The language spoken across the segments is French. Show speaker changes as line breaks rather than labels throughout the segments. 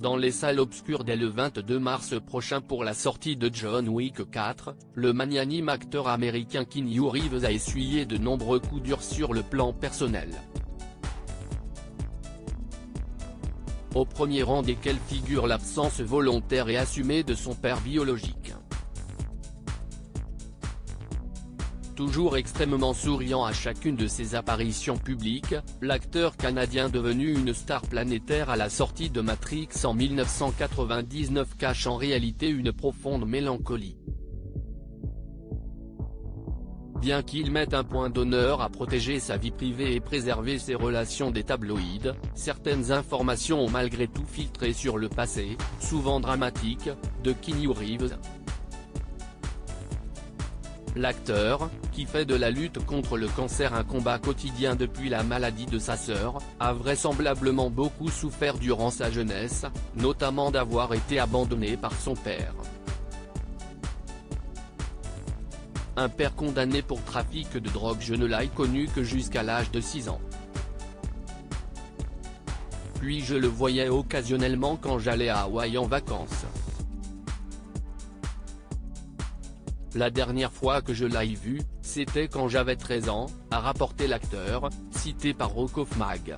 dans les salles obscures dès le 22 mars prochain pour la sortie de John Wick 4, le magnanime acteur américain Keanu Reeves a essuyé de nombreux coups durs sur le plan personnel. Au premier rang desquels figure l'absence volontaire et assumée de son père biologique. Toujours extrêmement souriant à chacune de ses apparitions publiques, l'acteur canadien devenu une star planétaire à la sortie de Matrix en 1999 cache en réalité une profonde mélancolie. Bien qu'il mette un point d'honneur à protéger sa vie privée et préserver ses relations des tabloïds, certaines informations ont malgré tout filtré sur le passé, souvent dramatique, de Keanu Reeves. L'acteur, qui fait de la lutte contre le cancer un combat quotidien depuis la maladie de sa sœur, a vraisemblablement beaucoup souffert durant sa jeunesse, notamment d'avoir été abandonné par son père. Un père condamné pour trafic de drogue. Je ne l'ai connu que jusqu'à l'âge de 6 ans. Puis je le voyais occasionnellement quand j'allais à Hawaï en vacances. La dernière fois que je l'ai vu, c'était quand j'avais 13 ans, a rapporté l'acteur, cité par Rockofmag.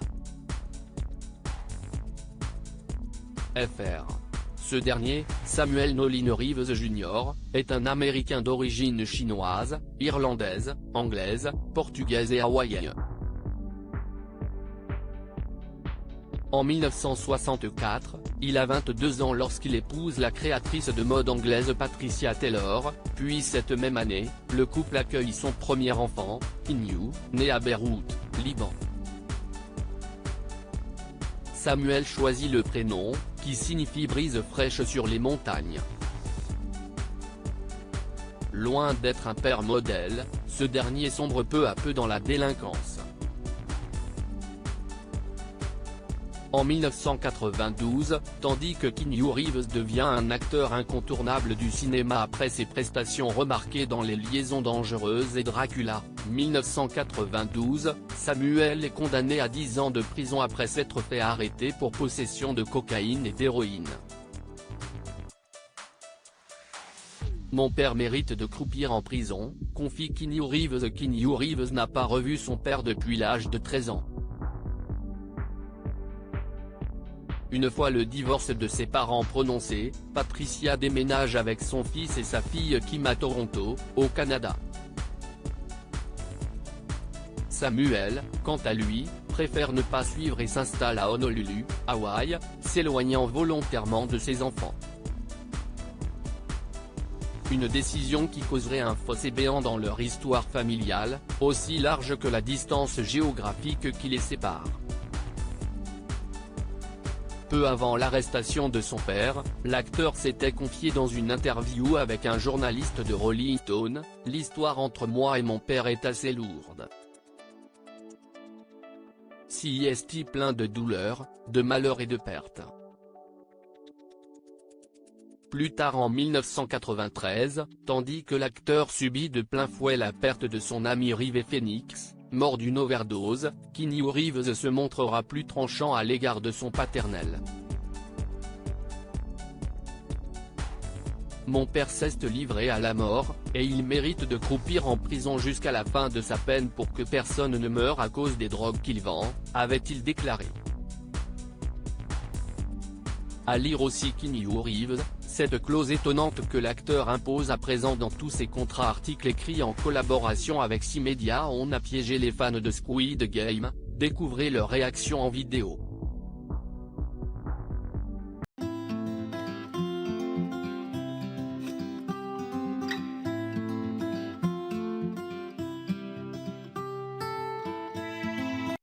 Fr. Ce dernier, Samuel Nolin Reeves Jr., est un Américain d'origine chinoise, irlandaise, anglaise, portugaise et hawaïenne. En 1964, il a 22 ans lorsqu'il épouse la créatrice de mode anglaise Patricia Taylor, puis cette même année, le couple accueille son premier enfant, Keanu, né à Beyrouth, Liban. Samuel choisit le prénom, qui signifie brise fraîche sur les montagnes. Loin d'être un père modèle, ce dernier sombre peu à peu dans la délinquance. En 1992, tandis que Keanu Reeves devient un acteur incontournable du cinéma après ses prestations remarquées dans Les Liaisons dangereuses et Dracula, 1992, Samuel est condamné à 10 ans de prison après s'être fait arrêter pour possession de cocaïne et d'héroïne. Mon père mérite de croupir en prison, confie Keanu Reeves. Keanu Reeves n'a pas revu son père depuis l'âge de 13 ans. Une fois le divorce de ses parents prononcé, Patricia déménage avec son fils et sa fille Kim à Toronto, au Canada. Samuel, quant à lui, préfère ne pas suivre et s'installe à Honolulu, Hawaï, s'éloignant volontairement de ses enfants. Une décision qui causerait un fossé béant dans leur histoire familiale, aussi large que la distance géographique qui les sépare. Peu avant l'arrestation de son père, l'acteur s'était confié dans une interview avec un journaliste de Rolling Stone, « L'histoire entre moi et mon père est assez lourde. Si est plein de douleurs, de malheurs et de pertes. » Plus tard en 1993, tandis que l'acteur subit de plein fouet la perte de son ami River Phoenix, mort d'une overdose, Keanu Reeves se montrera plus tranchant à l'égard de son paternel. Mon père s'est livré à la mort, et il mérite de croupir en prison jusqu'à la fin de sa peine pour que personne ne meure à cause des drogues qu'il vend, avait-il déclaré. À lire aussi Keanu Reeves, cette clause étonnante que l'acteur impose à présent dans tous ses contrats. Article écrit en collaboration avec 6 médias. On a piégé les fans de Squid Game, découvrez leur réaction en vidéo.